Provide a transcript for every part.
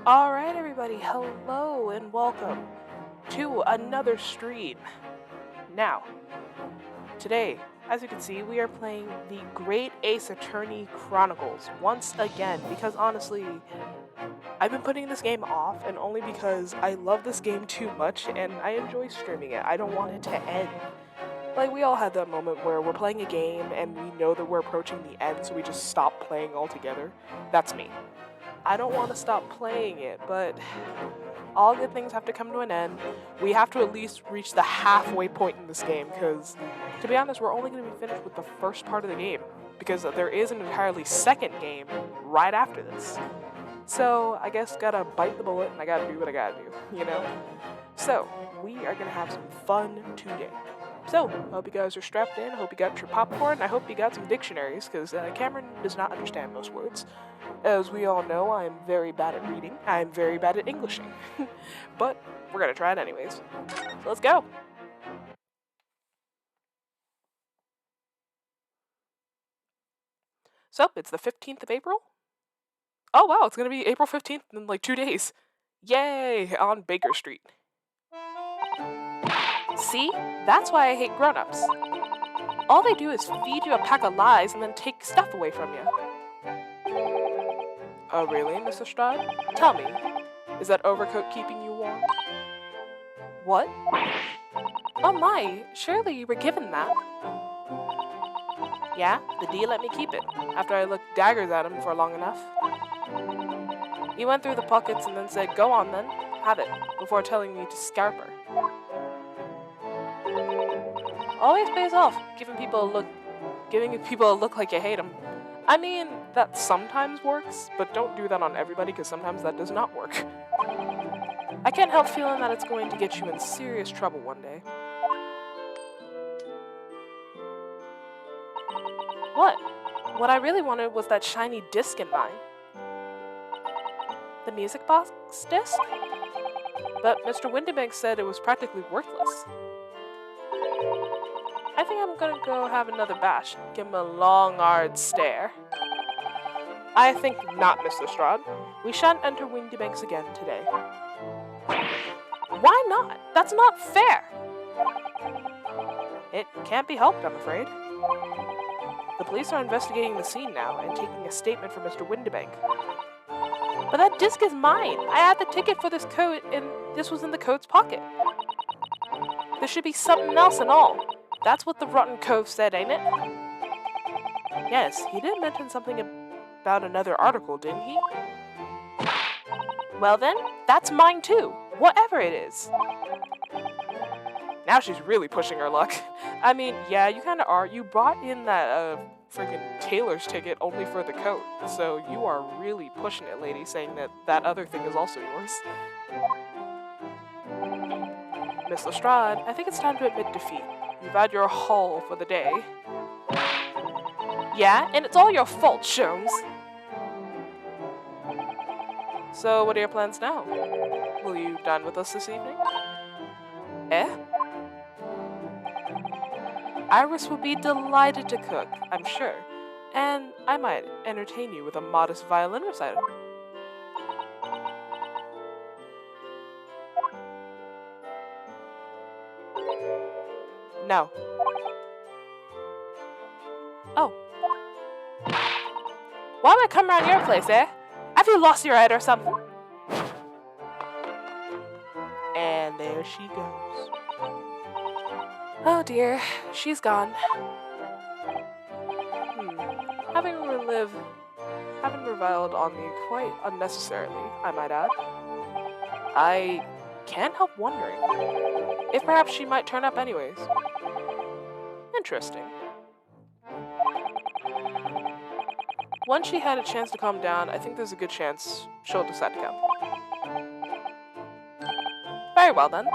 Alright, everybody, hello and welcome to another stream. Now, today, as you can see, we are playing the Great Ace Attorney Chronicles once again because honestly, I've been putting this game off and only because I love this game too much and I enjoy streaming it. I don't want it to end. Like, we all had that moment where we're playing a game and we know that we're approaching the end, so we just stop playing altogether. That's me. I don't want to stop playing it, but all good things have to come to an end. We have to at least reach the halfway point in this game, because, to be honest, we're only going to be finished with the first part of the game, because there is an entirely second game right after this. So, I guess gotta bite the bullet, and I gotta do what I gotta do, you know? So, we are gonna have some fun today. So, hope you guys are strapped in, hope you got your popcorn, I hope you got some dictionaries, because Cameron does not understand most words. As we all know, I am very bad at reading, I am very bad at Englishing. But, we're gonna try it anyways. So let's go! So, it's the 15th of April? Oh wow, it's gonna be April 15th in like 2 days. Yay! On Baker Street. See? That's why I hate grown-ups. All they do is feed you a pack of lies and then take stuff away from you. Oh really, Mr. Stride? Tell me, is that overcoat keeping you warm? What? Oh my, surely you were given that. Yeah, the D let me keep it, after I looked daggers at him for long enough. He went through the pockets and then said, go on then, have it, before telling me to scarp her. Always pays off, giving people a look like you hate them. I mean, that sometimes works, but don't do that on everybody because sometimes that does not work. I can't help feeling that it's going to get you in serious trouble one day. What? What I really wanted was that shiny disc in mine. The music box disc? But Mr. Windybank said it was practically worthless. I think I'm gonna go have another bash. Give him a long, hard stare. I think not, Mr. Strahd. We shan't enter Windybanks again today. Why not? That's not fair! It can't be helped, I'm afraid. The police are investigating the scene now and taking a statement from Mr. Windybank. But that disc is mine! I had the ticket for this coat and this was in the coat's pocket. There should be something else and all. That's what the rotten cove said, ain't it? Yes, he did mention something about another article, didn't he? Well then, that's mine too, whatever it is. Now she's really pushing her luck. I mean, yeah, you kinda are. You brought in that, freaking tailor's ticket only for the coat, so you are really pushing it, lady, saying that that other thing is also yours. Miss Lestrade, I think it's time to admit defeat. You've had your haul for the day. Yeah, and it's all your fault, Sholmes. So, what are your plans now? Will you dine with us this evening? Eh? Iris will be delighted to cook, I'm sure, and I might entertain you with a modest violin recital. No. Oh. Why am I coming around your place, eh? Have you lost your head or something? And there she goes. Oh dear, she's gone. Having reviled on me quite unnecessarily, I might add. I can't help wondering if perhaps she might turn up anyways. Interesting. Once she had a chance to calm down, I think there's a good chance she'll decide to come. Very well then.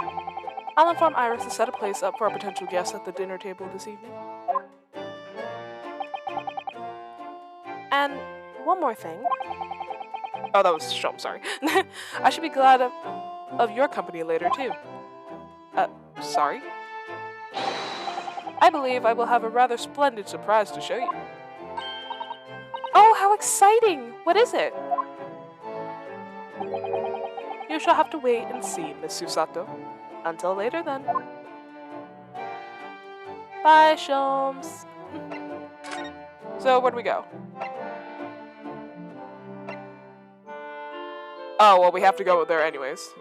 I'll inform Iris to set a place up for our potential guests at the dinner table this evening. And one more thing. Oh, that was Sholmes, sorry. I should be glad of your company later too. Sorry? I believe I will have a rather splendid surprise to show you. Oh, how exciting! What is it? You shall have to wait and see, Miss Susato. Until later, then. Bye, Sholmes. So, where do we go? Oh, well, we have to go there anyways.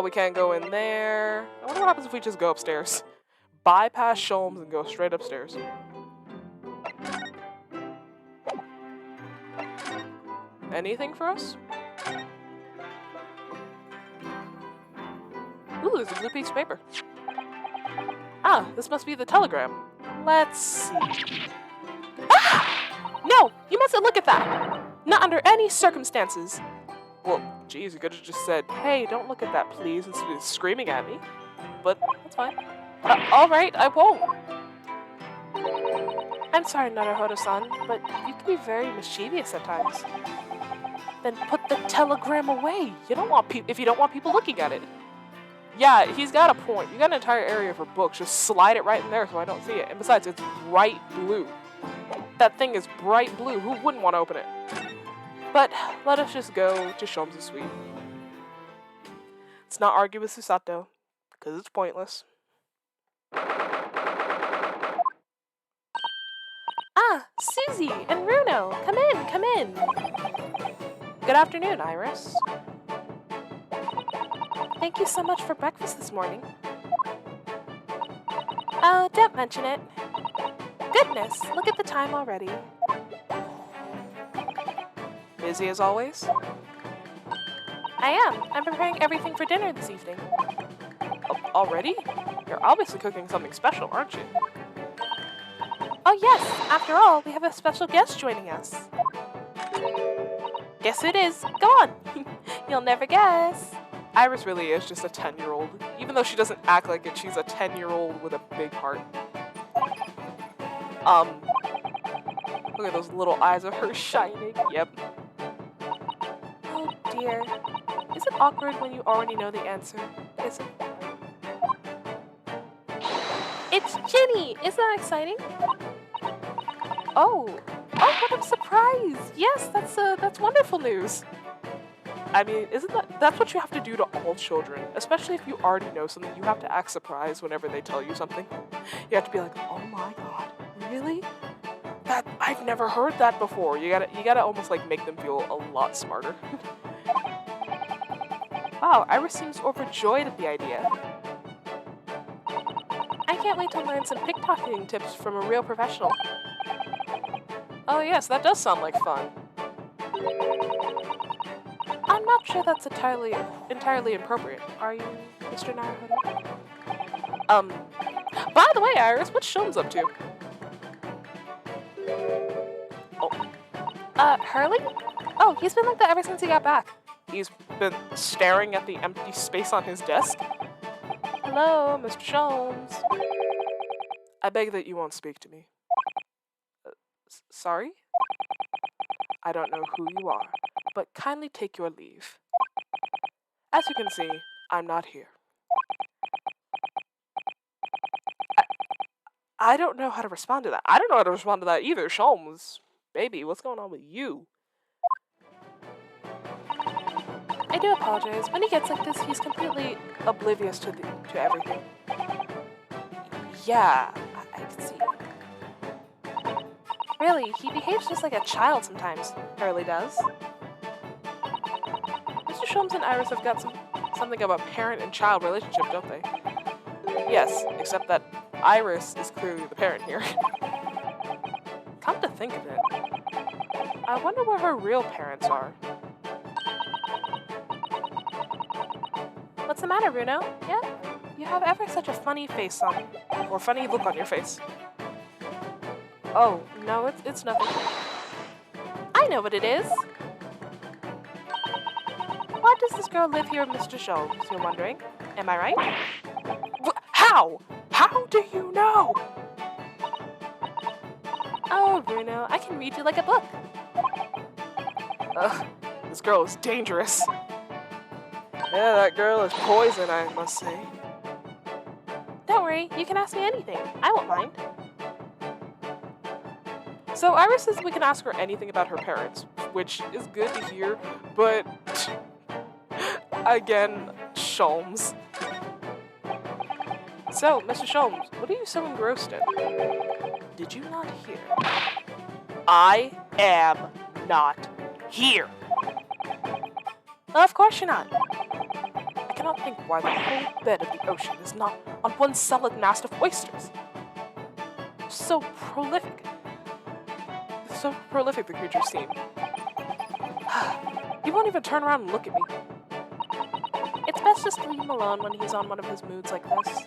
We can't go in there. I wonder what happens if we just go upstairs. Bypass Sholmes and go straight upstairs. Anything for us? Ooh, there's a blue piece of paper. Ah, this must be the telegram. Let's see. Ah! No! You mustn't look at that! Not under any circumstances. Well, geez, you could have just said, hey, don't look at that, please, instead of screaming at me. But that's fine. Alright, I won't. I'm sorry, Naruhodo-san, but you can be very mischievous at times. Then put the telegram away. You don't want if you don't want people looking at it. Yeah, he's got a point. You got an entire area for books. Just slide it right in there so I don't see it. And besides, it's bright blue. That thing is bright blue. Who wouldn't want to open it? But let us just go to Sholmes' suite. Let's not argue with Susato, because it's pointless. Ah, Susie and Runo, come in, come in. Good afternoon, Iris. Thank you so much for breakfast this morning. Oh, don't mention it. Goodness, look at the time already. Busy as always? I am. I'm preparing everything for dinner this evening. Already? You're obviously cooking something special, aren't you? Oh yes, after all, we have a special guest joining us. Guess who it is? Go on! You'll never guess. Iris really is just a 10-year-old. Even though she doesn't act like it, she's a 10-year-old with a big heart. Look at those little eyes of hers shining. Yep. Oh dear. Is it awkward when you already know the answer? Is it? It's Ginny! Isn't that exciting? Oh, what a surprise! Yes, that's wonderful news. I mean, that's what you have to do to all children, especially if you already know something. You have to act surprised whenever they tell you something. You have to be like, oh my god, really? That I've never heard that before. You gotta almost like make them feel a lot smarter. Wow, Iris seems overjoyed at the idea. I can't wait to learn some pickpocketing tips from a real professional. Oh yes, that does sound like fun. I'm not sure that's entirely appropriate. Are you, Mr. Naruhodo? By the way, Iris, what's Sholmes up to? Oh. Hurley? Oh, he's been like that ever since he got back. He's been staring at the empty space on his desk? Hello, Mr. Sholmes. I beg that you won't speak to me. Sorry? I don't know who you are, but kindly take your leave. As you can see, I'm not here. I don't know how to respond to that. I don't know how to respond to that either. Sholmes, baby, what's going on with you? I do apologize. When he gets like this, he's completely oblivious to everything. Yeah, I can see. Really, he behaves just like a child sometimes. Hurley does. Mr. Sholmes and Iris have got something of a parent and child relationship, don't they? Yes, except that Iris is clearly the parent here. Come to think of it, I wonder where her real parents are. What's the matter, Runo? Yeah? You have ever such a funny face on, or funny look on your face. Oh, no, it's nothing. I know what it is. Why does this girl live here with Mr. Sholmes, you're wondering? Am I right? How? How do you know? Oh, Bruno, I can read you like a book. Ugh, this girl is dangerous. Yeah, that girl is poison, I must say. Don't worry, you can ask me anything. I won't mind. So Iris says we can ask her anything about her parents, which is good to hear, but Again, Sholmes. So, Mr. Sholmes, what are you so engrossed in? Did you not hear? I am not here. Well, of course you're not. I cannot think why the whole bed of the ocean is not on one solid mass of oysters. So prolific. So prolific the creatures seem. He won't even turn around and look at me. It's best just to leave him alone when he's on one of his moods like this.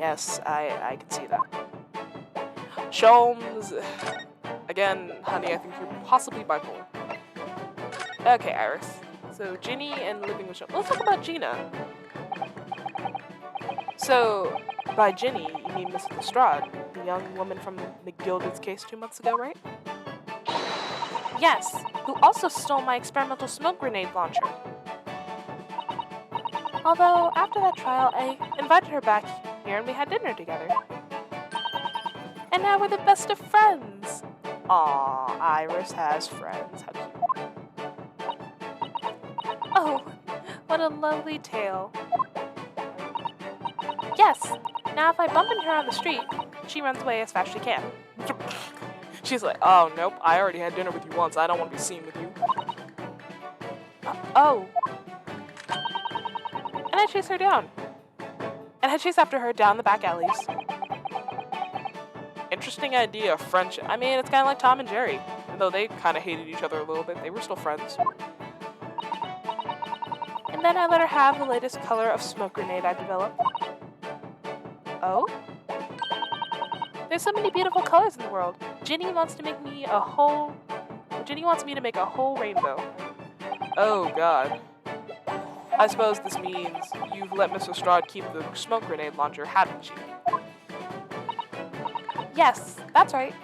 Yes, I can see that. Sholmes. Again, honey, I think you're possibly bipolar. Okay, Iris. So, Ginny and living with Sholmes. Let's talk about Gina. So, by Ginny, you mean Mrs. Lestrade, the young woman from McGilded's case 2 months ago, right? Yes, who also stole my experimental smoke grenade launcher. Although, after that trial, I invited her back here and we had dinner together. And now we're the best of friends. Aw, Iris has friends. How cute. Oh, what a lovely tale. Yes, now if I bump into her on the street, she runs away as fast as she can. She's like, oh, nope, I already had dinner with you once. I don't want to be seen with you. Oh. And I chase her down. And I chase after her down the back alleys. Interesting idea of friendship. I mean, it's kind of like Tom and Jerry. Even though they kind of hated each other a little bit, they were still friends. And then I let her have the latest color of smoke grenade I developed. Oh? There's so many beautiful colors in the world. Ginny wants to make me a whole... Ginny wants me to make a whole rainbow. Oh, God. I suppose this means you've let Miss Lestrade keep the smoke grenade launcher, haven't you? Yes, that's right.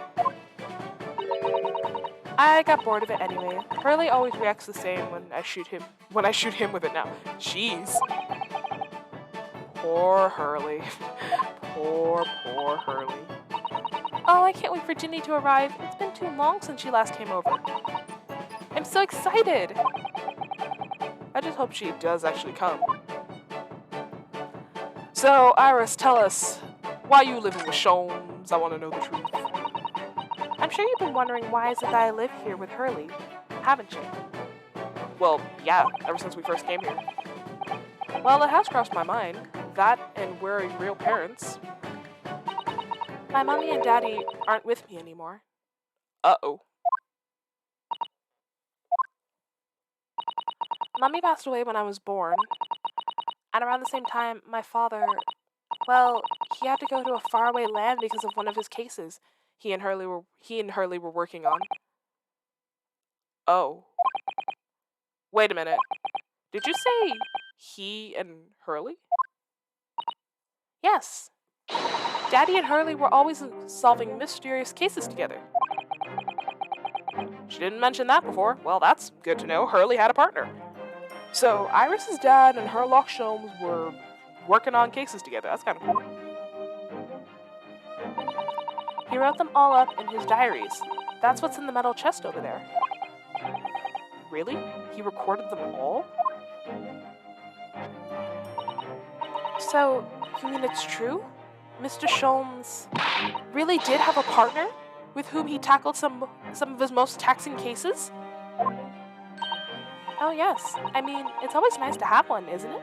I got bored of it anyway. Hurley always reacts the same when I shoot him with it now. Jeez. Poor Hurley. Poor Hurley. Oh, I can't wait for Ginny to arrive. It's been too long since she last came over. I'm so excited. I just hope she does actually come. So, Iris, tell us, why are you living with Sholmes? I want to know the truth. I'm sure you've been wondering why is it that I live here with Hurley, haven't you? Well, yeah, ever since we first came here. Well, it has crossed my mind. That and we're real parents. My mommy and daddy aren't with me anymore. Uh-oh. Mommy passed away when I was born. And around the same time, my father, well, he had to go to a faraway land because of one of his cases he and Hurley were working on. Oh. Wait a minute. Did you say he and Hurley? Yes. Daddy and Hurley were always solving mysterious cases together. She didn't mention that before. Well, that's good to know. Hurley had a partner. So, Iris's dad and Herlock Sholmes were working on cases together. That's kind of cool. He wrote them all up in his diaries. That's what's in the metal chest over there. Really? He recorded them all? So, you mean it's true? Mr. Sholmes really did have a partner with whom he tackled some of his most taxing cases? Oh yes, I mean, it's always nice to have one, isn't it?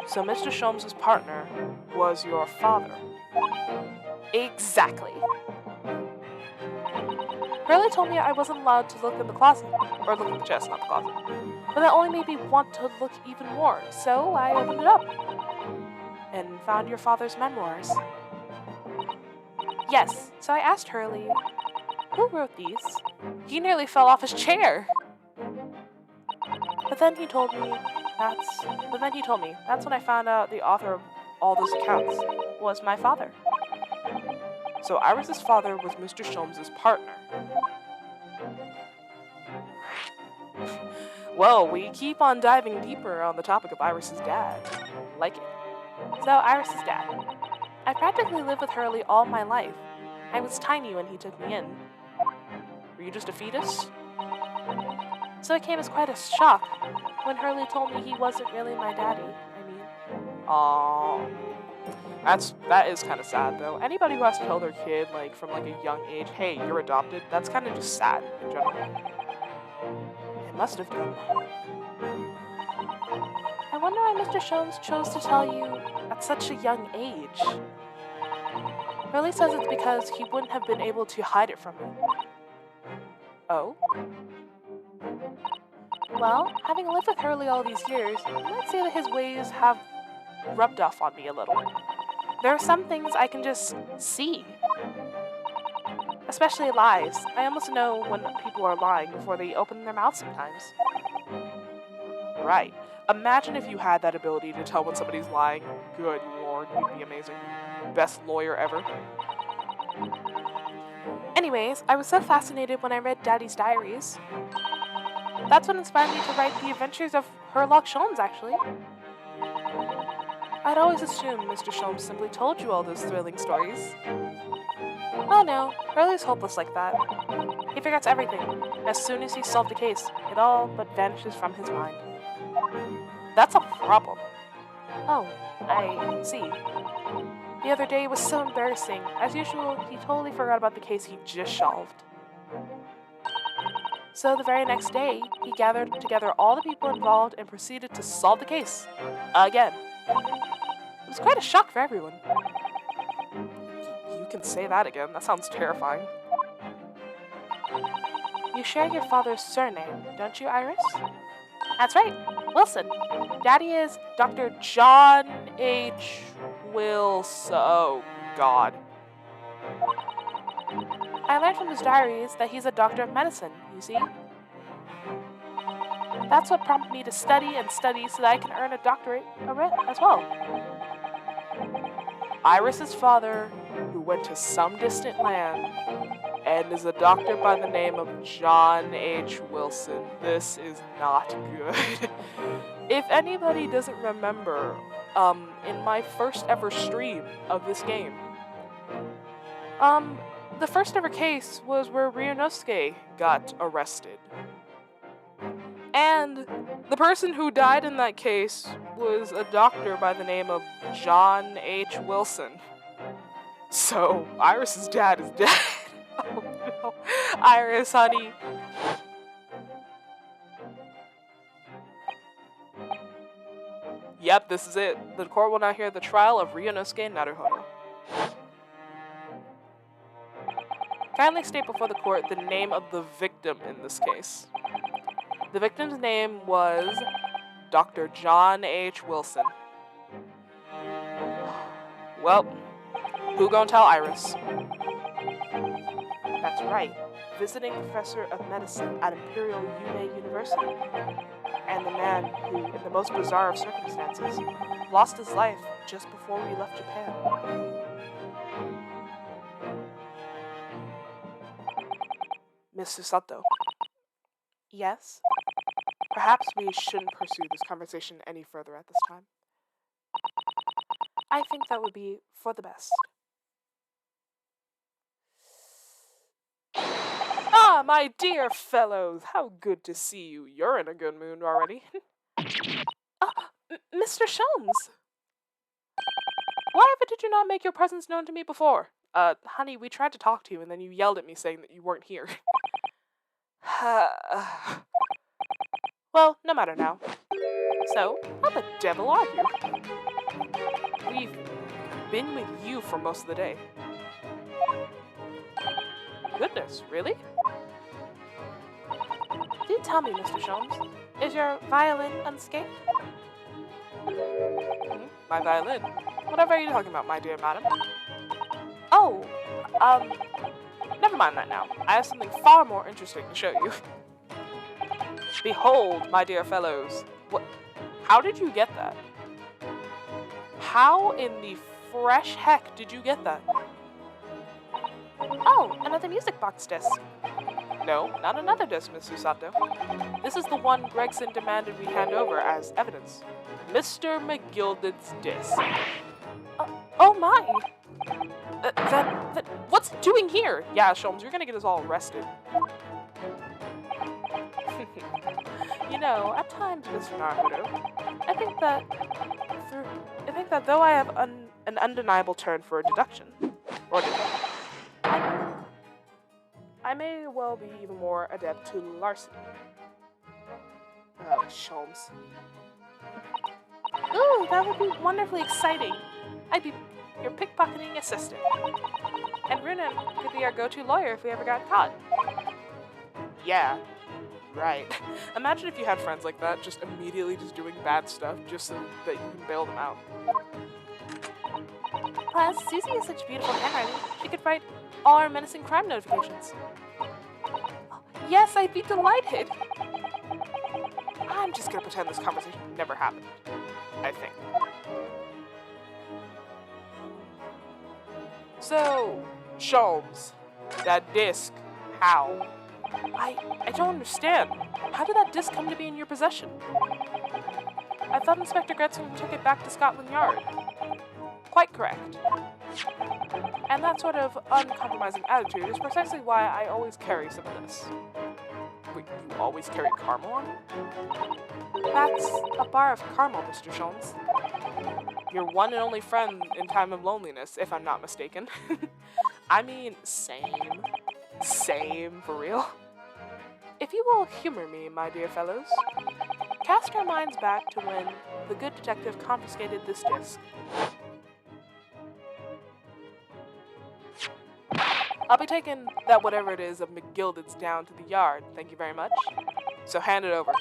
So Mr. Sholmes' partner was your father? Exactly. Hurley told me I wasn't allowed to look in the closet, or look in the chest, not the closet. But that only made me want to look even more, so I opened it up. And found your father's memoirs. Yes, so I asked Hurley, who wrote these? He nearly fell off his chair. But then he told me that's when I found out the author of all those accounts was my father. So Iris's father was Mr. Sholmes' partner. Well, we keep on diving deeper on the topic of Iris's dad. Like it. So, Iris's dad. I practically lived with Hurley all my life. I was tiny when he took me in. Were you just a fetus? So it came as quite a shock when Hurley told me he wasn't really my daddy. Aww. That is kind of sad though. Anybody who has to tell their kid like from like a young age, hey, you're adopted, that's kind of just sad in general. It must have been. I wonder why Mr. Sholmes chose to tell you at such a young age. Hurley says it's because he wouldn't have been able to hide it from me. Oh? Well, having lived with Hurley all these years, I might say that his ways have rubbed off on me a little. There are some things I can just see. Especially lies. I almost know when people are lying before they open their mouths sometimes. Right. Imagine if you had that ability to tell when somebody's lying. Good lord, you'd be amazing. Best lawyer ever. Anyways, I was so fascinated when I read Daddy's diaries. That's what inspired me to write The Adventures of Herlock Sholmes, actually. I'd always assumed Mr. Sholmes simply told you all those thrilling stories. Oh no, Hurley's hopeless like that. He forgets everything. As soon as he's solved a case, it all but vanishes from his mind. That's a problem. Oh, I see. The other day was so embarrassing. As usual, he totally forgot about the case he just solved. So the very next day, he gathered together all the people involved and proceeded to solve the case. Again. It was quite a shock for everyone. You can say that again. That sounds terrifying. You share your father's surname, don't you, Iris? That's right. Wilson. Daddy is Dr. John H. Wilson. Oh, God. I learned from his diaries that he's a doctor of medicine, you see. That's what prompted me to study and study so that I can earn a doctorate as well. Iris's father, who went to some distant land, and is a doctor by the name of John H. Wilson. This is not good. If anybody doesn't remember, in my first ever stream of this game, the first ever case was where Ryunosuke got arrested. And the person who died in that case was a doctor by the name of John H. Wilson. So, Iris's dad is dead. Oh no. Iris, honey. Yep, this is it. The court will now hear the trial of Ryunosuke Naruhodo. Kindly state before the court the name of the victim in this case. The victim's name was Dr. John H. Wilson. Well, who gonna tell Iris? That's right, visiting professor of medicine at Imperial Yume University. And the man who, in the most bizarre of circumstances, lost his life just before we left Japan. Miss Susato. Yes? Perhaps we shouldn't pursue this conversation any further at this time. I think that would be for the best. Ah, my dear fellows, how good to see you. You're in a good mood already. Mr. Sholmes! Why ever did you not make your presence known to me before? Honey, we tried to talk to you and then you yelled at me saying that you weren't here. Well, no matter now. So, how the devil are you? We've been with you for most of the day. Goodness, really? Do tell me, Mr. Sholmes, is your violin unscathed? My violin? Whatever are you talking about, my dear madam? Oh, never mind that now. I have something far more interesting to show you. Behold, my dear fellows. What? How did you get that? How in the fresh heck did you get that? Oh, another music box disc. No, not another disc, Miss Susato. This is the one Gregson demanded we hand over as evidence. Mr. McGilded's disc. Oh my! What's it doing here? Yeah, Sholmes, you're gonna get us all arrested. You know, at times, Mr. Naruto, I think that through, I think that though I have an undeniable turn for deduction, or I, I may well be even more adept to larceny. Sholmes. Ooh, that would be wonderfully exciting. I'd be your pickpocketing assistant. And Runan could be our go-to lawyer if we ever got caught. Yeah, right. Imagine if you had friends like that, just immediately just doing bad stuff just so that you can bail them out. Plus, Susie has such beautiful handwriting. She could write all our menacing crime notifications. Yes, I'd be delighted. I'm just gonna pretend this conversation never happened. I think. So, Sholmes, that disc, how? I don't understand. How did that disc come to be in your possession? I thought Inspector Gretson took it back to Scotland Yard. Quite correct. And that sort of uncompromising attitude is precisely why I always carry some of this. Wait, you always carry caramel on you? That's a bar of caramel, Mr. Sholmes. Your one and only friend in time of loneliness, if I'm not mistaken. I mean, same. Same, for real. If you will humor me, my dear fellows, cast our minds back to when the good detective confiscated this disc. I'll be taking that whatever it is of McGilded's down to the yard, thank you very much. So hand it over.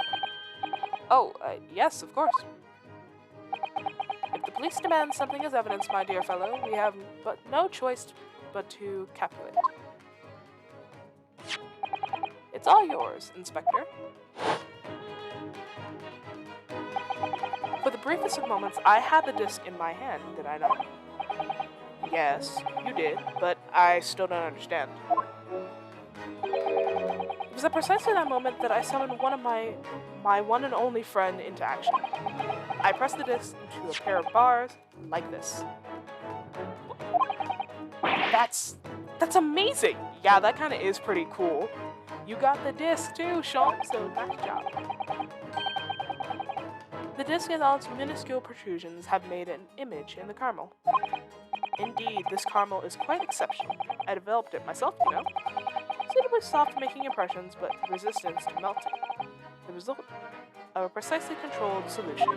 Oh, yes, of course. If the police demand something as evidence, my dear fellow, we have but no choice but to capitulate. It's all yours, Inspector. For the briefest of moments, I had the disc in my hand, did I not? Yes, you did, but I still don't understand. It was at precisely that moment that I summoned one of my one and only friend into action. I pressed the disc into a pair of bars, like this. That's amazing! Yeah, that kind of is pretty cool. You got the disc too, Sean, so nice job. The disc and all its minuscule protrusions have made an image in the caramel. Indeed, this caramel is quite exceptional. I developed it myself, you know. Suitably soft for making impressions, but resistant to melting. The result of a precisely controlled solution.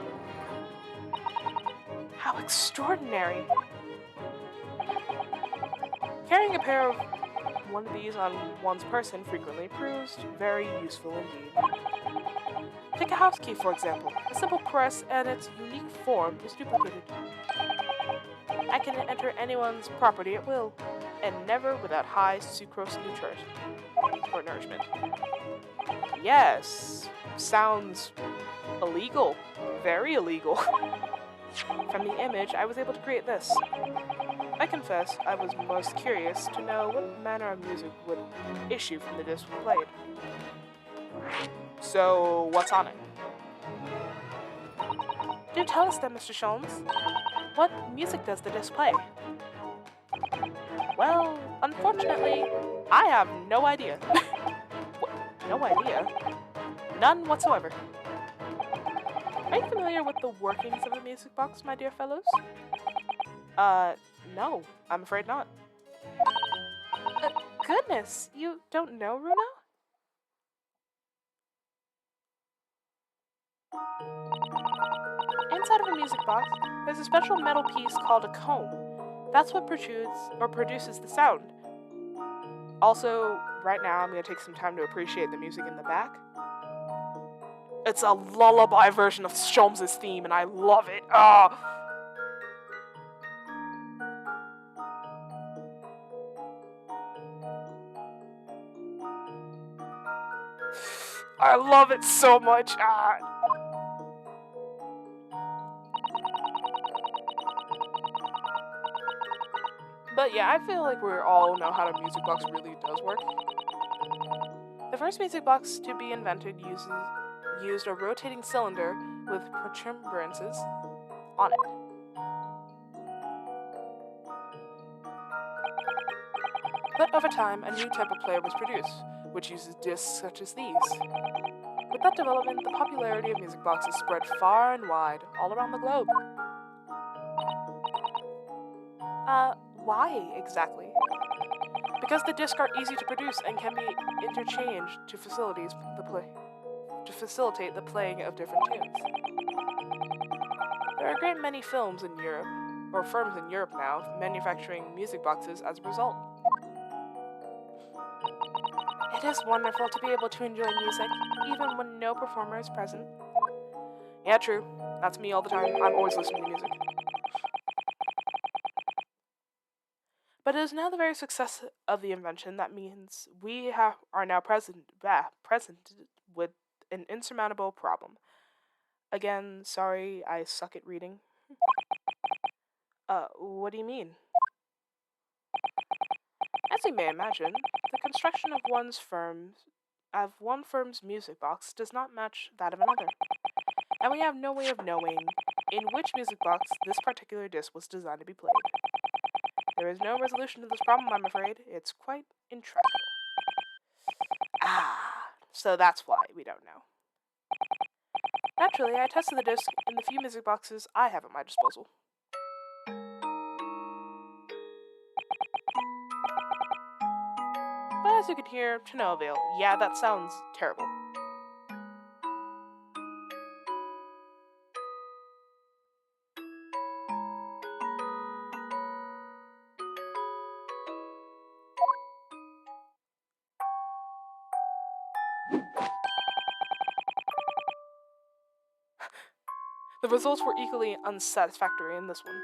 How extraordinary! Carrying a pair of one of these on one's person frequently proves very useful indeed. Take a house key, for example. A simple press and its unique form is duplicated. I can enter anyone's property at will, and never without high sucrose nourishment. Yes, sounds illegal. Very illegal. From the image, I was able to create this. I confess, I was most curious to know what manner of music would issue from the disc we played. So, what's on it? Do tell us then, Mr. Sholmes. What music does the disc play? Well, unfortunately, I have no idea. No idea? None whatsoever. Are you familiar with the workings of the music box, my dear fellows? No, I'm afraid not. Goodness, you don't know, Runo? Inside of a music box, there's a special metal piece called a comb. That's what protrudes or produces the sound. Also, right now I'm going to take some time to appreciate the music in the back. It's a lullaby version of Sholmes' theme, and I love it. Ah! I love it so much. Ah! But yeah, I feel like we all know how the music box really does work. The first music box to be invented used a rotating cylinder with protuberances on it. But over time, a new type of player was produced, which uses discs such as these. With that development, the popularity of music boxes spread far and wide, all around the globe. Why exactly? Because the discs are easy to produce and can be interchanged to facilitate the playing of different tunes. There are a great many firms in Europe now, manufacturing music boxes as a result. It is wonderful to be able to enjoy music, even when no performer is present. Yeah, true. That's me all the time. I'm always listening to music. But it is now the very success of the invention that means we are now present with an insurmountable problem. Again, sorry, I suck at reading. What do you mean? As you may imagine, the construction of one firm's music box does not match that of another, and we have no way of knowing in which music box this particular disc was designed to be played. There is no resolution to this problem, I'm afraid. It's quite intractable. So that's why we don't know. Naturally, I tested the disc in the few music boxes I have at my disposal. But as you can hear, to no avail. Yeah, that sounds terrible. The results were equally unsatisfactory in this one.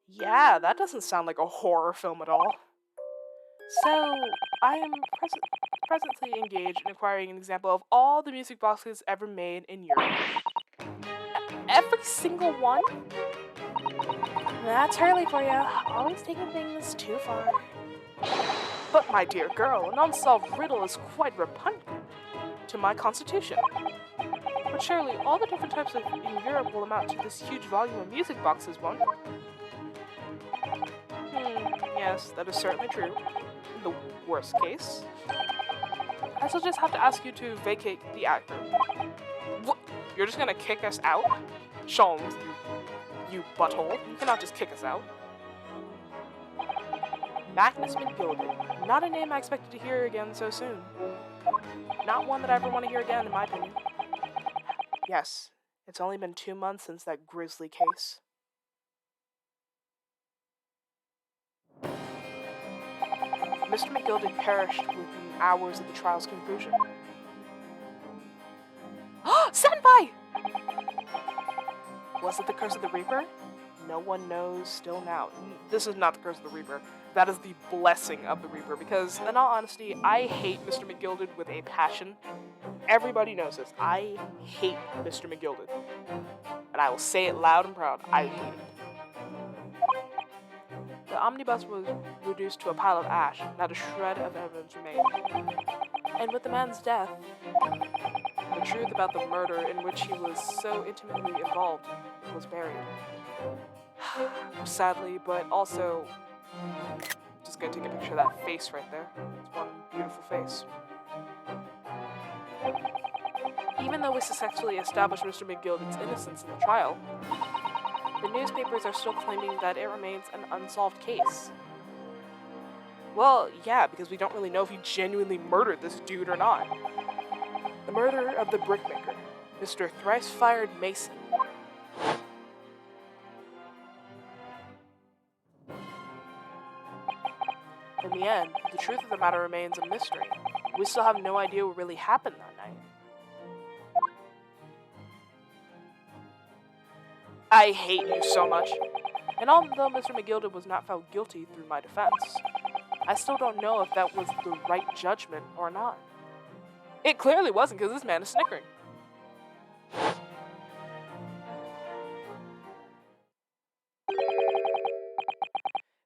Yeah, that doesn't sound like a horror film at all. So, I am presently engaged in acquiring an example of all the music boxes ever made in Europe. Every single one? That's Hurley for you, always taking things too far. But my dear girl, an unsolved riddle is quite repugnant to my constitution. But surely all the different types in Europe will amount to this huge volume of music boxes, won't it? Yes, that is certainly true. In the worst case, I shall just have to ask you to vacate the act room. What? You're just gonna kick us out? Sholmes, you butthole. You cannot just kick us out. Magnus McGilded. Not a name I expected to hear again so soon. Not one that I ever want to hear again, in my opinion. Yes, it's only been 2 months since that grisly case. Mr. McGilded perished within hours of the trial's conclusion. Senpai! Was it the curse of the Reaper? No one knows still now. This is not the curse of the Reaper. That is the blessing of the Reaper, because, in all honesty, I hate Mr. McGilded with a passion. Everybody knows this. I hate Mr. McGilded. And I will say it loud and proud. I hate it. The omnibus was reduced to a pile of ash, not a shred of evidence remained. And with the man's death, the truth about the murder in which he was so intimately involved was buried. Sadly, but also, just gonna take a picture of that face right there. It's one beautiful face. Even though we successfully established Mr. McGilded's innocence in the trial, the newspapers are still claiming that it remains an unsolved case. Well, yeah, because we don't really know if he genuinely murdered this dude or not. The murder of the brickmaker, Mr. Thrice-Fired Mason. In the end, the truth of the matter remains a mystery. We still have no idea what really happened that night. I hate you so much. And although Mr. McGilded was not found guilty through my defense, I still don't know if that was the right judgment or not. It clearly wasn't, because this man is snickering.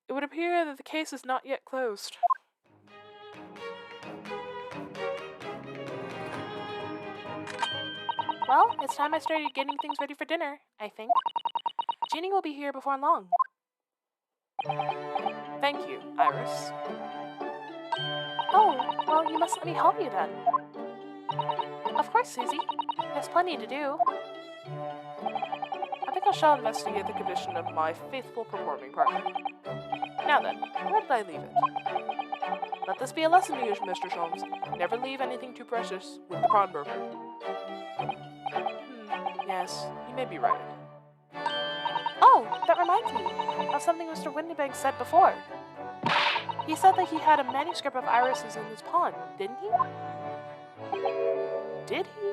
It would appear that the case is not yet closed. Well, it's time I started getting things ready for dinner, I think. Ginny will be here before long. Thank you, Iris. Oh, well, you must let me help you then. Of course, Susie. There's plenty to do. I think I shall investigate the condition of my faithful performing partner. Now then, where did I leave it? Let this be a lesson to you, Mr. Sholmes. Never leave anything too precious with the pawnbroker. Yes, you may be right. Oh, that reminds me of something Mr. Windybank said before. He said that he had a manuscript of Iris's in his pawn, didn't he? Did he?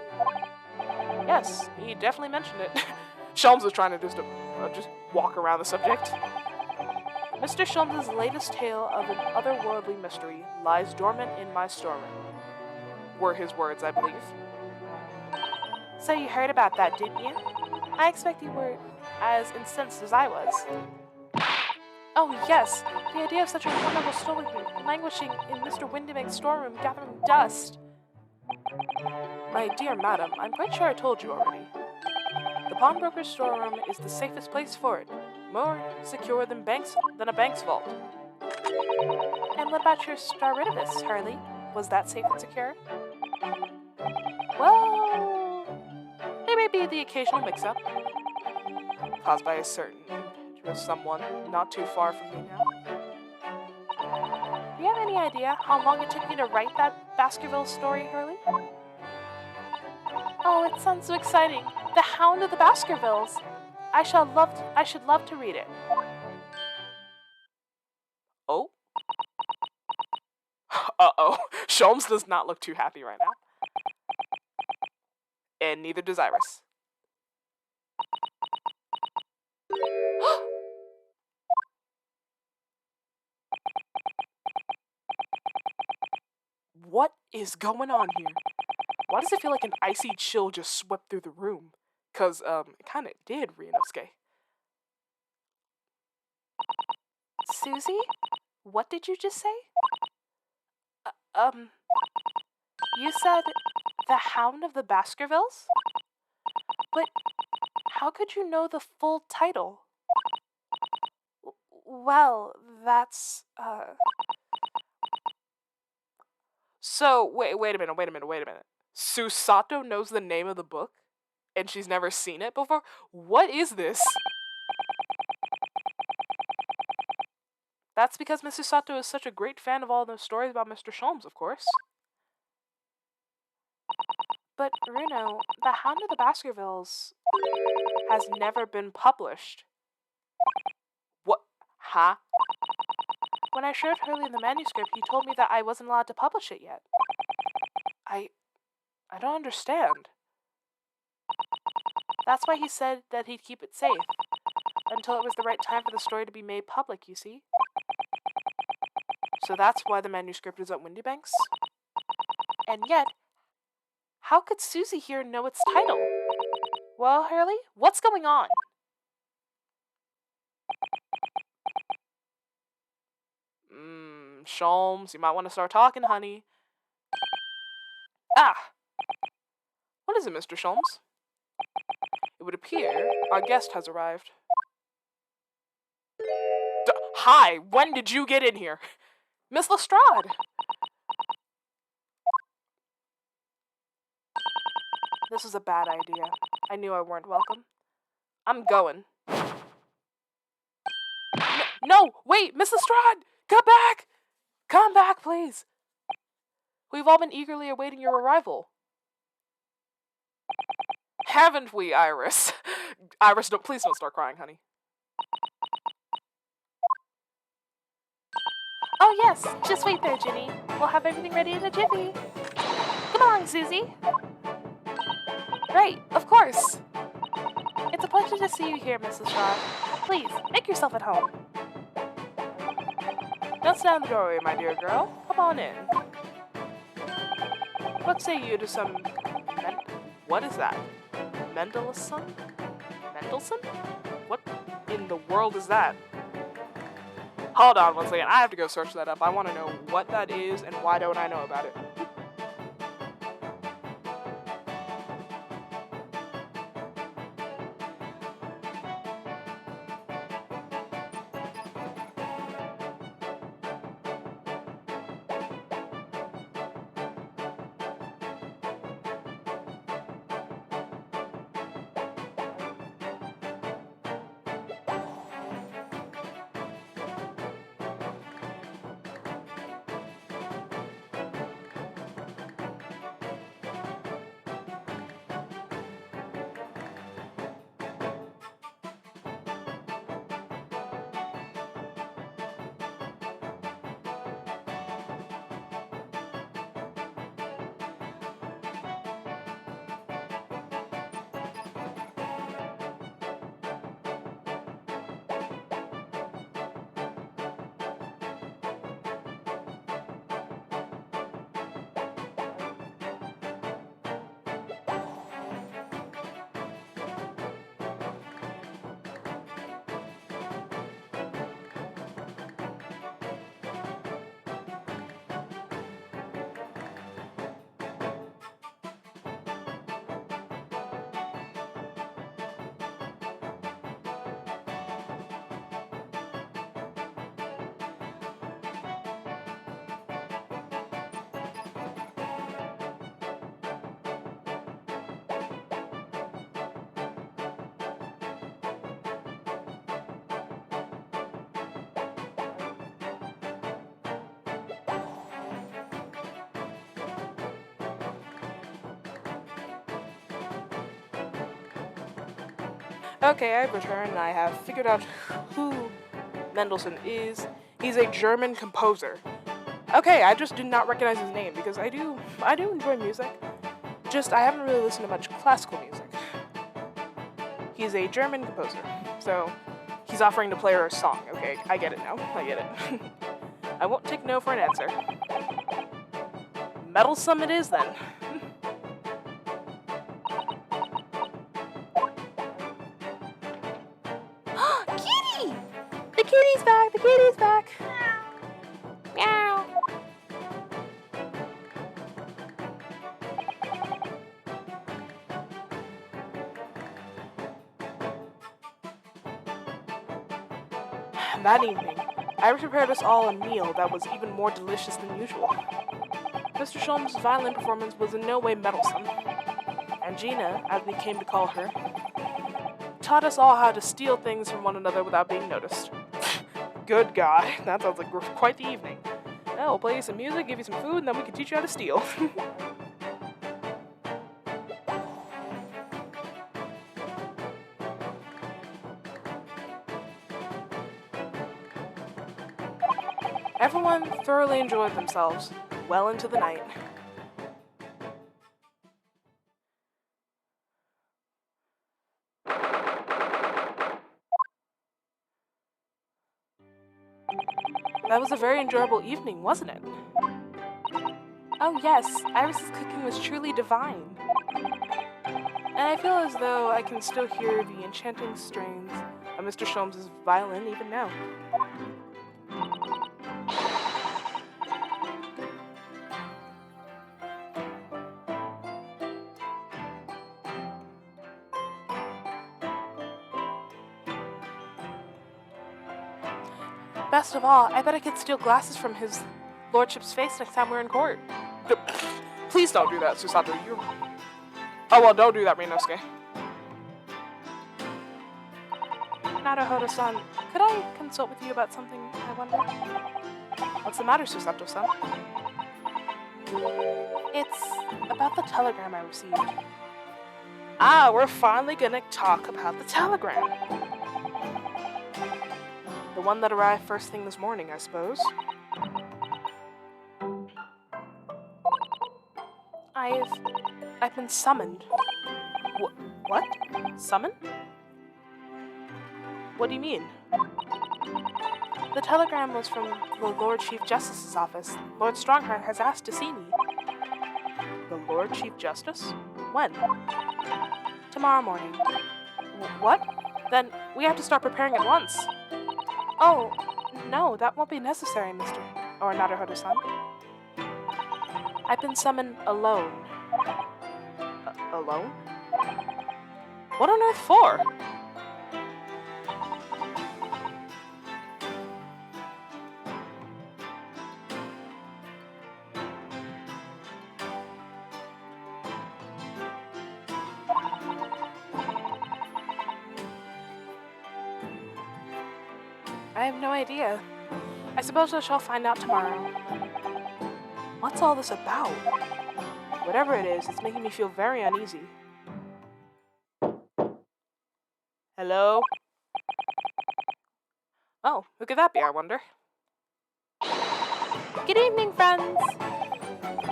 Yes, he definitely mentioned it. Sholmes was trying to just walk around the subject. Mr. Sholmes' latest tale of an otherworldly mystery lies dormant in my storeroom. Were his words, I believe. So you heard about that, didn't you? I expect you were as incensed as I was. Oh yes, the idea of such a wonderful story languishing in Mr. Windybank's storeroom gathering dust. My dear madam, I'm quite sure I told you already. The pawnbroker's storeroom is the safest place for it. More secure than a bank's vault. And what about your Staritivus, Hurley? Was that safe and secure? Well, there may be the occasional mix-up, caused by a certain impetuous someone not too far from me now. Do you have any idea how long it took me to write that Baskerville story, Hurley? Oh, it sounds so exciting. The Hound of the Baskervilles. I should love to read it. Oh? Uh-oh. Sholmes does not look too happy right now. And neither does Iris. What is going on here? Why does it feel like an icy chill just swept through the room? 'Cause, it kinda did, Ryunosuke. Susie? What did you just say? You said the Hound of the Baskervilles? But how could you know the full title? Well, that's, So, wait a minute. Susato knows the name of the book? And she's never seen it before? What is this? That's because Mrs. Sato is such a great fan of all those stories about Mr. Sholmes, of course. But, Runo, The Hound of the Baskervilles has never been published. What? Huh? When I showed Hurley the manuscript, he told me that I wasn't allowed to publish it yet. I don't understand. That's why he said that he'd keep it safe, until it was the right time for the story to be made public, you see? So that's why the manuscript is at Windybanks? And yet, how could Susie here know its title? Well, Hurley, what's going on? Sholmes, you might want to start talking, honey. Ah! What is it, Mr. Sholmes? It would appear our guest has arrived. Hi, when did you get in here? Miss Lestrade! This was a bad idea. I knew I weren't welcome. I'm going. No, wait, Miss Lestrade! Come back! Come back, please! We've all been eagerly awaiting your arrival. Haven't we, Iris? Iris, please don't start crying, honey. Oh yes, just wait there, Ginny. We'll have everything ready in a jiffy. Come along, Susie. Right, of course. It's a pleasure to see you here, Miss Lestrade. Please, make yourself at home. Don't stand in the doorway, my dear girl. Come on in. What say you to some... What is that? Mendelssohn? Mendelssohn? What in the world is that? Hold on one second. I have to go search that up. I want to know what that is and why don't I know about it. Okay, I've returned and I have figured out who Mendelssohn is. He's a German composer. Okay, I just did not recognize his name because I do enjoy music. Just I haven't really listened to much classical music. He's a German composer, so he's offering to play her a song. Okay, I get it now. I get it. I won't take no for an answer. Meddlesome it is then. Kitty! The kitty's back! The kitty's back! Meow! That evening, I prepared us all a meal that was even more delicious than usual. Mr. Sholmes' violin performance was in no way meddlesome, and Gina, as we came to call her, taught us all how to steal things from one another without being noticed. Good God, that sounds like quite the evening. Well, we'll play you some music, give you some food, and then we can teach you how to steal. Everyone thoroughly enjoyed themselves well into the night. That was a very enjoyable evening, wasn't it? Oh yes, Iris's cooking was truly divine. And I feel as though I can still hear the enchanting strains of Mr. Sholmes' violin even now. Best of all, I bet I could steal glasses from his lordship's face next time we're in court. Please don't do that, Susato. Oh well, don't do that, Rinosuke. Naruhodo-san, could I consult with you about something, I wonder? What's the matter, Susato-san? It's about the telegram I received. Ah, we're finally gonna talk about the telegram. The one that arrived first thing this morning, I suppose. I've been summoned. What? Summoned? What do you mean? The telegram was from the Lord Chief Justice's office. Lord Strongheart has asked to see me. The Lord Chief Justice? When? Tomorrow morning. What? Then we have to start preparing at once. Oh, no, that won't be necessary, Mr. or Naruhodo-san. I've been summoned alone. Alone? What on earth for? I have no idea. I suppose I shall find out tomorrow. What's all this about? Whatever it is, it's making me feel very uneasy. Hello? Oh, who could that be, I wonder? Good evening, friends!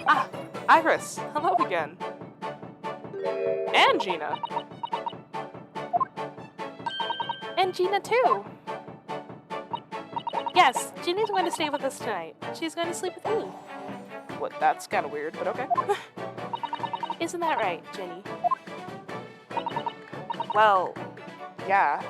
Ah, Iris, hello again. And Gina. And Gina, too. Yes, Ginny's going to stay with us tonight. She's going to sleep with me. What, that's kind of weird, but okay. Isn't that right, Ginny? Well, yeah.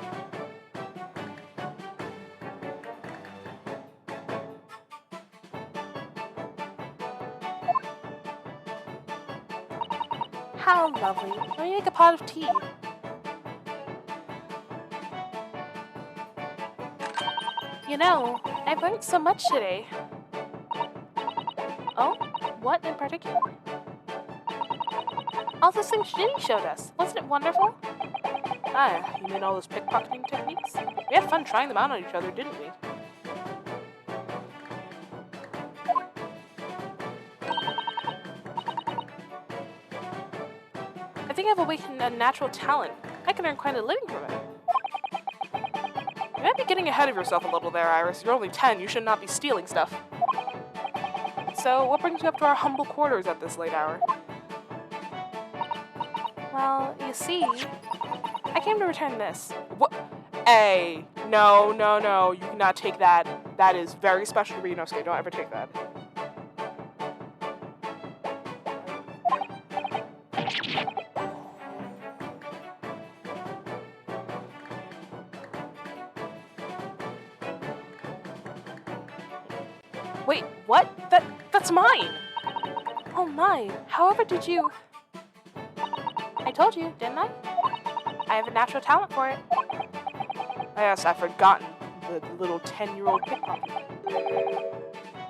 How lovely. Let me make a pot of tea. You know, I've learned so much today. Oh? What in particular? All those things Ginny showed us. Wasn't it wonderful? Ah, you mean all those pickpocketing techniques? We had fun trying them out on each other, didn't we? I think I've awakened a natural talent. I can earn quite a living from it. might be getting ahead of yourself a little there, Iris. You're only 10. You should not be stealing stuff. So, what brings you up to our humble quarters at this late hour? Well, you see, I came to return this. What? Hey, no. You cannot take that. That is very special to Ryunosuke. Don't ever take that. Wait, what? That's mine! Oh my, however did you... I told you, didn't I? I have a natural talent for it. Yes, I've forgotten the little 10-year-old pickpocket.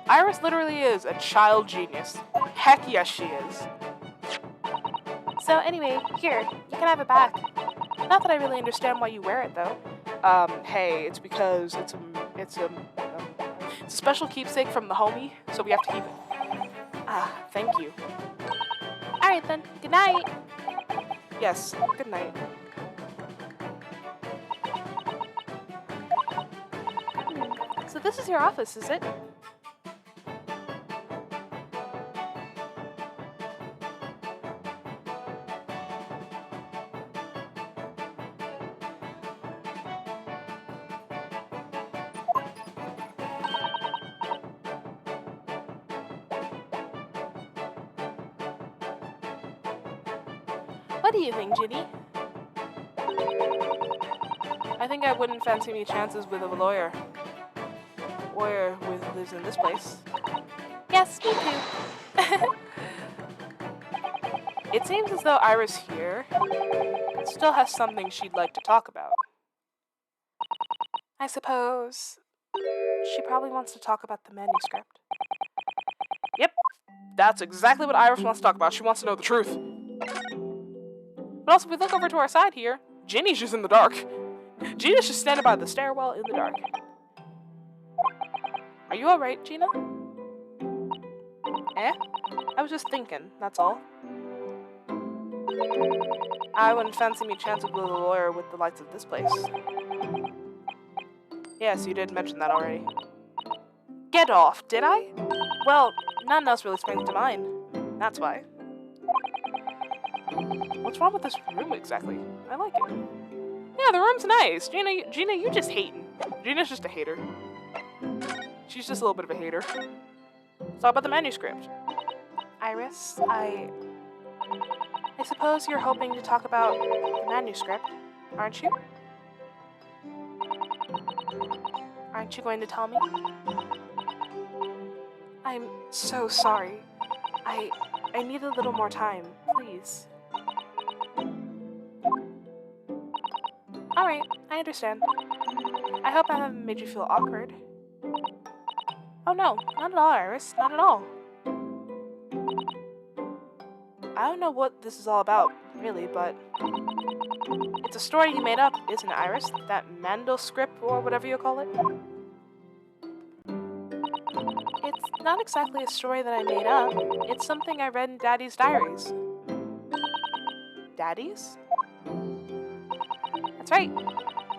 Iris literally is a child genius. Heck yes, she is. So anyway, here, you can have it back. Not that I really understand why you wear it, though. Hey, it's because it's a special keepsake from the homie, so we have to keep it. Ah, thank you. Alright then, good night. Yes, good night. So this is your office, is it? What do you think, Ginny? I think I wouldn't fancy me chances with a lawyer. Lawyer lives in this place. Yes, me too. It seems as though Iris here still has something she'd like to talk about. I suppose she probably wants to talk about the manuscript. Yep, that's exactly what Iris wants to talk about. She wants to know the truth. But also, if we look over to our side here, Ginny's just in the dark. Gina's just standing by the stairwell in the dark. Are you alright, Gina? Eh? I was just thinking, that's all. I wouldn't fancy me chancing with a lawyer with the lights of this place. Yes, you did mention that already. Get off, did I? Well, nothing else really springs to mind. That's why. What's wrong with this room exactly? I like it. Yeah, the room's nice. Gina, you just hating. Gina's just a hater. She's just a little bit of a hater. Let's talk about the manuscript. Iris, I suppose you're hoping to talk about the manuscript, aren't you? Aren't you going to tell me? I'm so sorry. I need a little more time, please. Alright, I understand. I hope I haven't made you feel awkward. Oh no, not at all, Iris, not at all. I don't know what this is all about, really, but it's a story you made up, isn't it, Iris? That manuscript, or whatever you call it? It's not exactly a story that I made up. It's something I read in Daddy's diaries. Daddy's? That's right.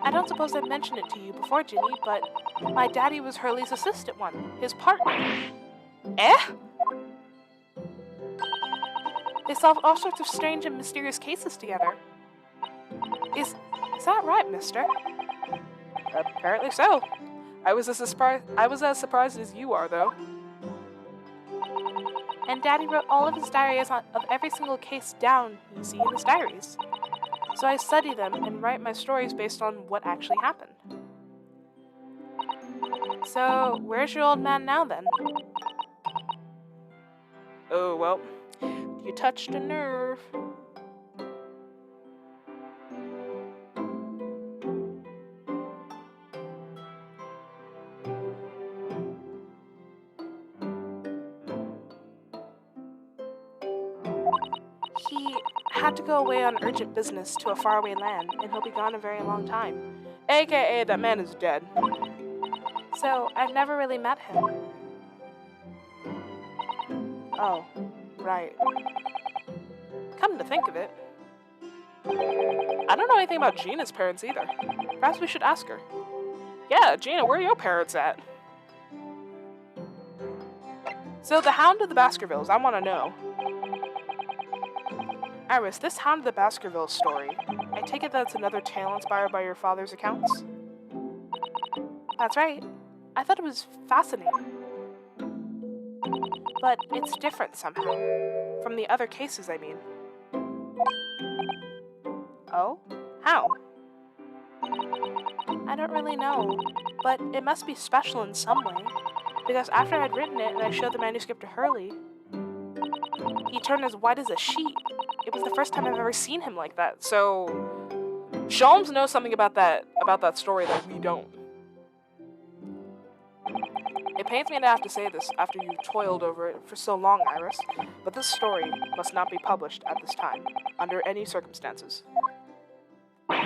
I don't suppose I've mentioned it to you before, Ginny, but my daddy was Hurley's assistant one, his partner. Eh? They solved all sorts of strange and mysterious cases together. Is that right, mister? Apparently so. I was as surprised as you are, though. And Daddy wrote all of his diaries of every single case down, you see, in his diaries. So I study them and write my stories based on what actually happened. So, where's your old man now, then? Oh, well, you touched a nerve. He had to go away on urgent business to a faraway land, and he'll be gone a very long time. AKA, that man is dead. So, I've never really met him. Oh, right. Come to think of it, I don't know anything about Gina's parents either. Perhaps we should ask her. Yeah, Gina, where are your parents at? So the Hound of the Baskervilles, I want to know. Iris, this Hound of the Baskervilles story, I take it that's another tale inspired by your father's accounts? That's right. I thought it was fascinating. But it's different somehow. From the other cases, I mean. Oh? How? I don't really know, but it must be special in some way. Because after I'd written it and I showed the manuscript to Hurley, he turned as white as a sheet. It was the first time I've ever seen him like that. So, Sholmes knows something about that story that we don't. It pains me to have to say this after you've toiled over it for so long, Iris, but this story must not be published at this time, under any circumstances. But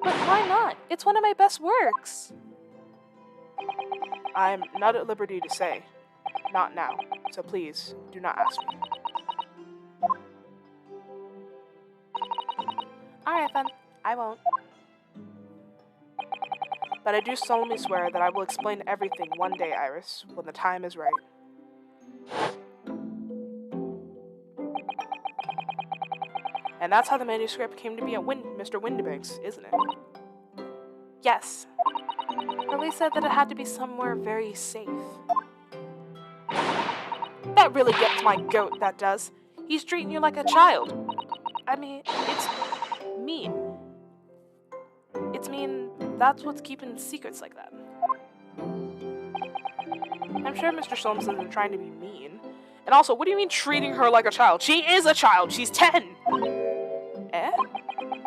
why not? It's one of my best works. I'm not at liberty to say. Not now, so please, do not ask me. Alright then, I won't. But I do solemnly swear that I will explain everything one day, Iris, when the time is right. And that's how the manuscript came to be at Mr. Windibank's, isn't it? Yes. Hurley said that it had to be somewhere very safe. That really gets my goat, that does. He's treating you like a child. I mean, it's mean. It's mean that's what's keeping secrets like that. I'm sure Mr. Sholmes isn't trying to be mean. And also, what do you mean treating her like a child? She is a child! She's 10! Eh?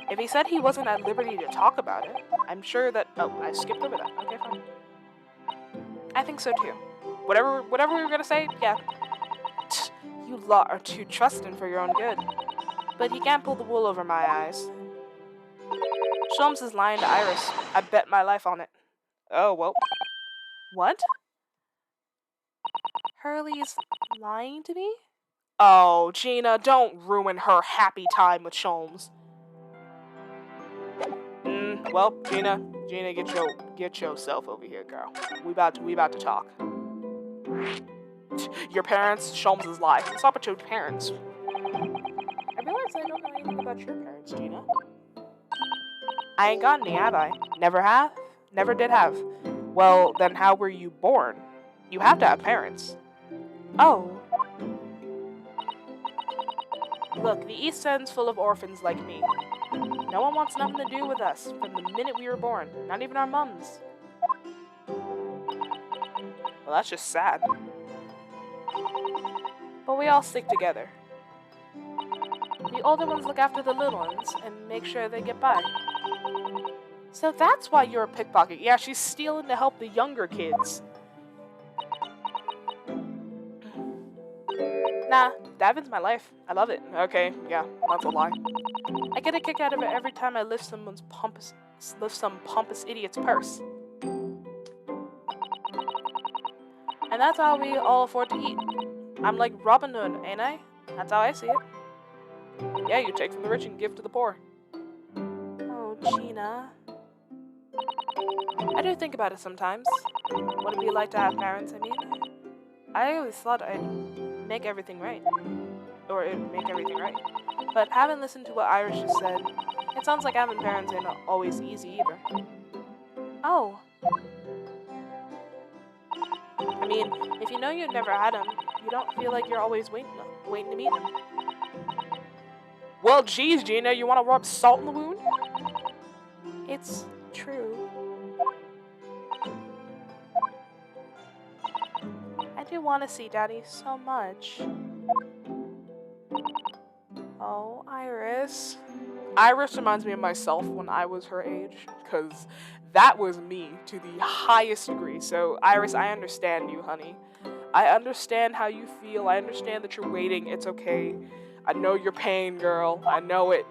If he said he wasn't at liberty to talk about it, I'm sure that... Oh, I skipped over that. Okay, fine. I think so too. Whatever we were gonna say, yeah. You lot are too trusting for your own good. But he can't pull the wool over my eyes. Sholmes is lying to Iris. I bet my life on it. Oh, well. What? Hurley's lying to me? Oh, Gina, don't ruin her happy time with Sholmes. Well, Gina, get yourself over here, girl. We about to talk. Your parents, Sholmes' life. What's up with your parents? I realize I don't know anything about your parents, Gina. I ain't got any, have I? Never have? Never did have. Well, then how were you born? You have to have parents. Oh. Look, the East End's full of orphans like me. No one wants nothing to do with us from the minute we were born, not even our mums. Well, that's just sad. But we all stick together. The older ones look after the little ones and make sure they get by. So that's why you're a pickpocket. Yeah, she's stealing to help the younger kids. Nah, Davin's my life. I love it. Okay, yeah, that's a lie. I get a kick out of it every time I lift some pompous idiot's purse. And that's how we all afford to eat. I'm like Robin Hood, ain't I? That's how I see it. Yeah, you take from the rich and give to the poor. Oh, Gina. I do think about it sometimes. What it'd be like to have parents, I mean. I always thought I'd make everything right. Or it'd make everything right. But having listened to what Iris just said, it sounds like having parents ain't always easy either. Oh. I mean, if you know you've never had them, you don't feel like you're always waiting to meet them. Well, geez, Gina, you want to rub salt in the wound? It's true. I do want to see Daddy so much. Oh, Iris. Iris reminds me of myself when I was her age, because that was me to the highest degree. So, Iris, I understand you, honey. I understand how you feel. I understand that you're waiting. It's okay. I know your pain, girl. I know it.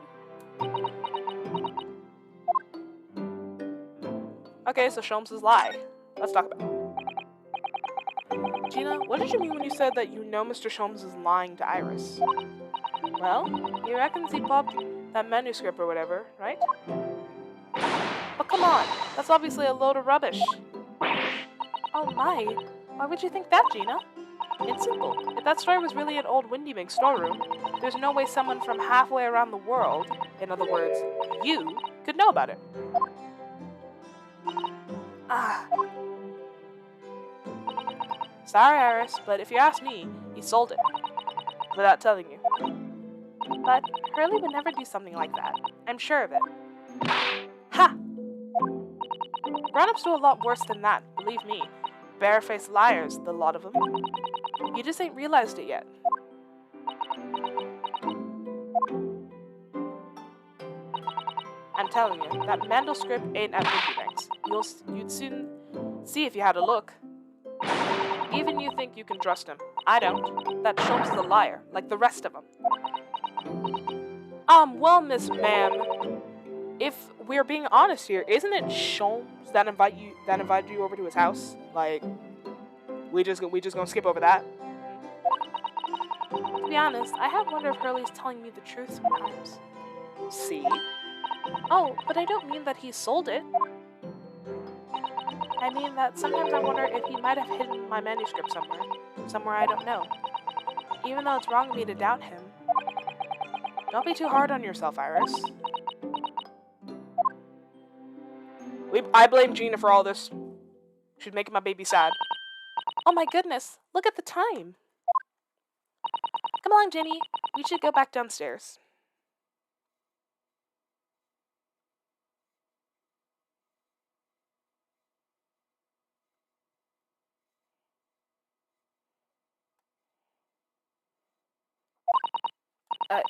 Okay, so Sholmes' lie. Let's talk about it. Gina, what did you mean when you said that you know Mr. Sholmes is lying to Iris? Well, he reckons he popped that manuscript or whatever, right? But come on. That's obviously a load of rubbish. Oh my. Why would you think that, Gina? It's simple. If that story was really an old Windy Mink storeroom, there's no way someone from halfway around the world, in other words, you, could know about it. Ah. Sorry, Iris, but if you ask me, he sold it. Without telling you. But Hurley would never do something like that. I'm sure of it. Ha! Grown-ups do a lot worse than that, believe me. Barefaced liars, the lot of them. You just ain't realized it yet. I'm telling you, that manuscript ain't at Windy Mink's. You'd soon see if you had a look. Even you think you can trust him. I don't. That Sholmes is a liar, like the rest of them. Well, Miss Ma'am, if we're being honest here, isn't it Sholmes that invited you over to his house? Like, we just gonna skip over that? To be honest, I have wondered if Hurley's telling me the truth sometimes. See? Oh, but I don't mean that he sold it. I mean that sometimes I wonder if he might have hidden my manuscript somewhere I don't know. Even though it's wrong of me to doubt him. Don't be too hard on yourself, Iris. I blame Gina for all this. She's making my baby sad. Oh my goodness, look at the time. Come along, Jenny. We should go back downstairs.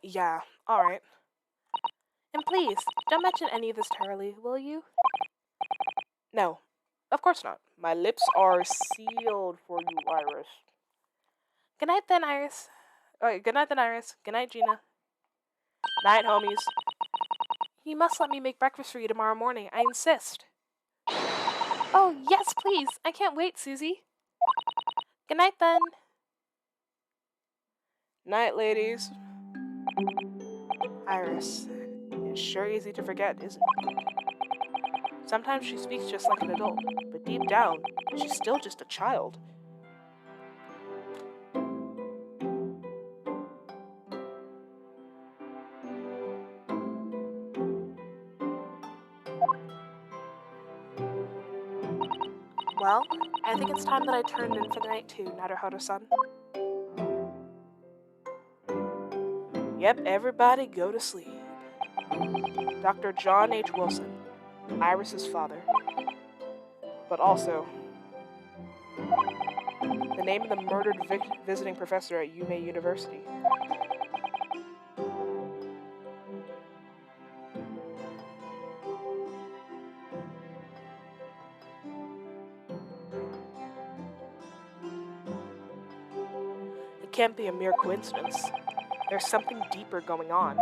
Yeah, alright. And please, don't mention any of this to Hurley, will you? No, of course not. My lips are sealed for you, Iris. Good night then, Iris. Alright, good night then, Iris. Good night, Gina. Night, homies. You must let me make breakfast for you tomorrow morning. I insist. Oh, yes, please. I can't wait, Susie. Good night then. Night, ladies. Iris. It's sure easy to forget, isn't it? Sometimes she speaks just like an adult, but deep down, she's still just a child. Well, I think it's time that I turned in for the night too, Naruhodo-san. Yep, everybody go to sleep. Dr. John H. Wilson, Iris's father. But also, the name of the murdered visiting professor at Yume University. It can't be a mere coincidence. There's something deeper going on.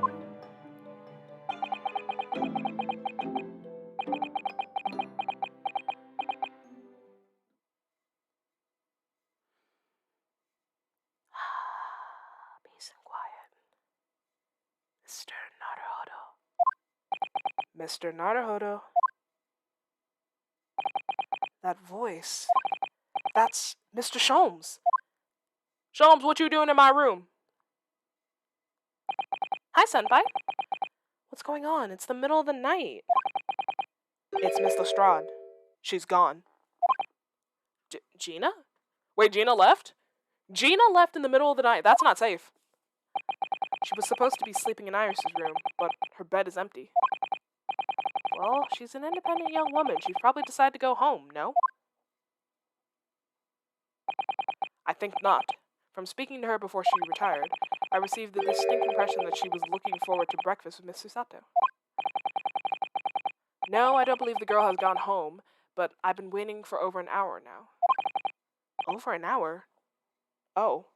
Peace and quiet. Mr. Naruhodo. Mr. Naruhodo. That voice. That's Mr. Sholmes. Sholmes, what you doing in my room? Hi, Senpai. What's going on? It's the middle of the night. It's Miss Lestrade. She's gone. Gina? Wait, Gina left? Gina left in the middle of the night. That's not safe. She was supposed to be sleeping in Iris's room, but her bed is empty. Well, she's an independent young woman. She'd probably decide to go home, no? I think not. From speaking to her before she retired, I received the distinct impression that she was looking forward to breakfast with Miss Susato. No, I don't believe the girl has gone home, but I've been waiting for over an hour now. Over an hour? Oh.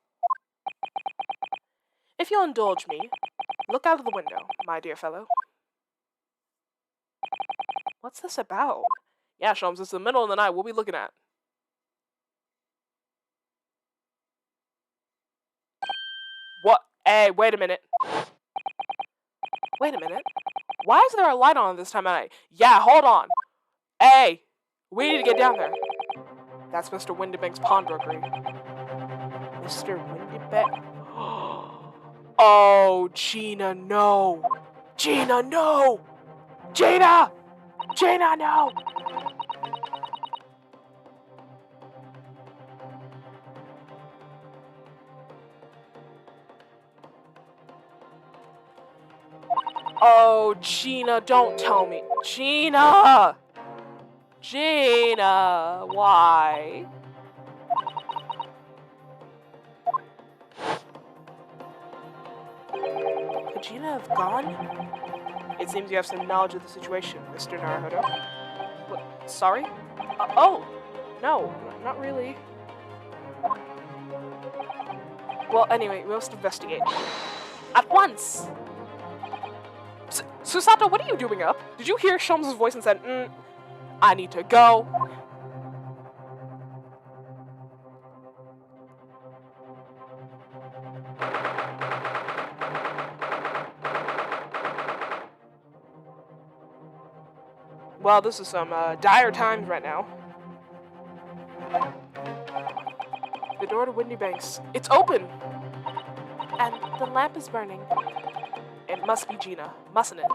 If you'll indulge me, look out of the window, my dear fellow. What's this about? Yeah, Sholmes, it's the middle of the night. What are we looking at? What? Hey, wait a minute. Wait a minute. Why is there a light on this time of night? Yeah, hold on. Hey! We need to get down there. That's Mr. Windybank's pawnbrokery. Mr. Windybank? Oh, Gina, no! Gina, no! Gina! Gina, no! Oh, Gina, don't tell me. Gina! Gina, why? Could Gina have gone? It seems you have some knowledge of the situation, Mr. Naruhodo. What, sorry? Oh! No, not really. Well, anyway, we must investigate. At once! Susato, what are you doing up? Did you hear Sholmes' voice and said, I need to go? Well, this is some dire times right now. The door to Windybanks. It's open! And the lamp is burning. It must be Gina, mustn't it?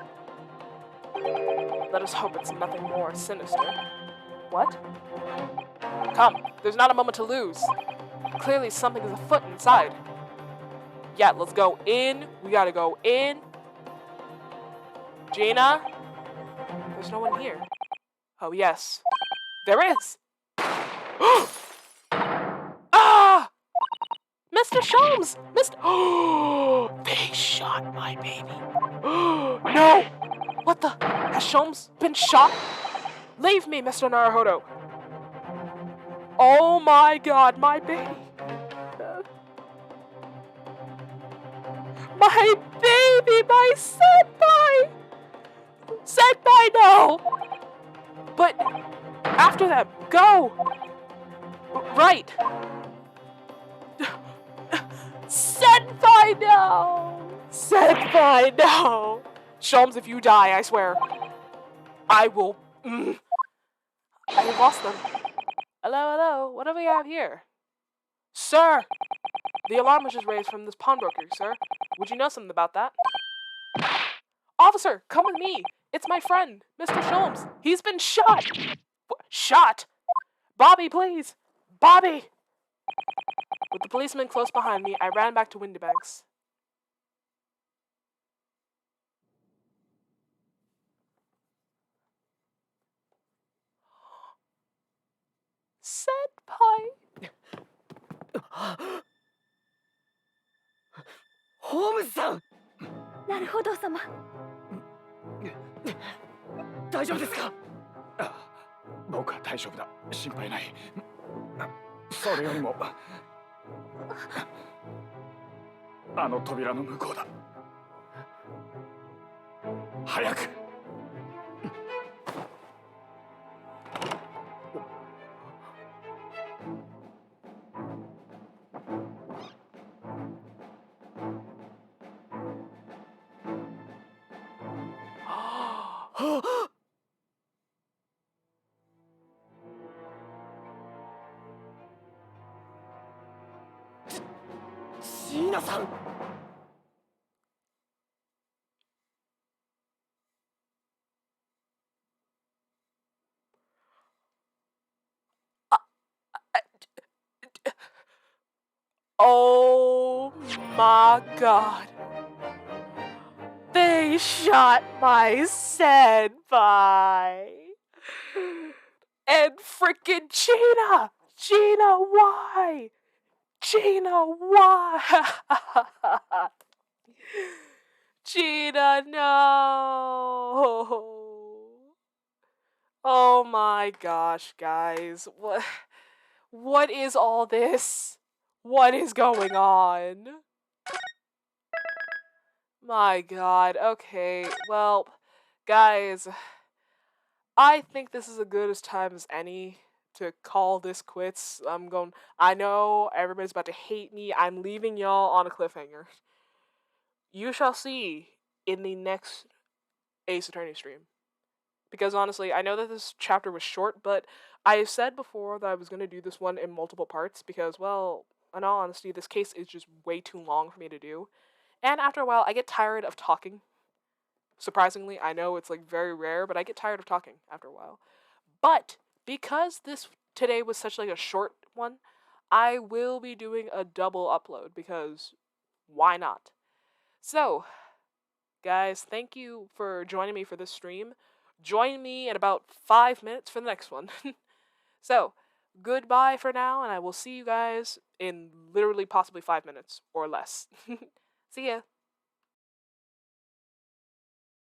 Let us hope it's nothing more sinister. What? Come, there's not a moment to lose. Clearly something is afoot inside. Yeah, let's go in. We gotta go in. Gina? There's no one here. Oh, yes. There is! Ah! Mr. Sholmes! Mr. They shot my baby. No! What the? Has Sholmes been shot? Leave me, Mr. Naruhodo. Oh my god, my baby. My baby, my senpai! Senpai, no! But after them, go! Right! Senpai, no! Senpai, no! Sholmes, if you die, I swear, I will... I lost them. Hello, what do we have here? Sir! The alarm was just raised from this pawnbroker, sir. Would you know something about that? Officer, come with me! It's my friend, Mr. Sholmes. He's been shot! Shot? Bobby, please! Bobby! With the policeman close behind me, I ran back to Windybanks. Senpai! ホームズさん、なるほど様。大丈夫ですか？僕は大丈夫だ。心配ない。それよりもあの扉の向こうだ。早く。シーナさん。Oh my god. They shot my senpai. And frickin' Gina! Gina, why? Gina, why? Gina, no. Oh my gosh, guys. What is all this? What is going on? My god, okay, well, guys, I think this is as good as time as any to call this quits. I know everybody's about to hate me. I'm leaving y'all on a cliffhanger. You shall see in the next Ace Attorney stream. because honestly, I know that this chapter was short, but I said before that I was going to do this one in multiple parts because, well, in all honesty, this case is just way too long for me to do. And after a while, I get tired of talking. Surprisingly, I know it's like very rare, but I get tired of talking after a while. But because this today was such like a short one, I will be doing a double upload because why not? So, guys, thank you for joining me for this stream. Join me in about 5 minutes for the next one. So, goodbye for now, and I will see you guys in literally possibly 5 minutes or less. See ya.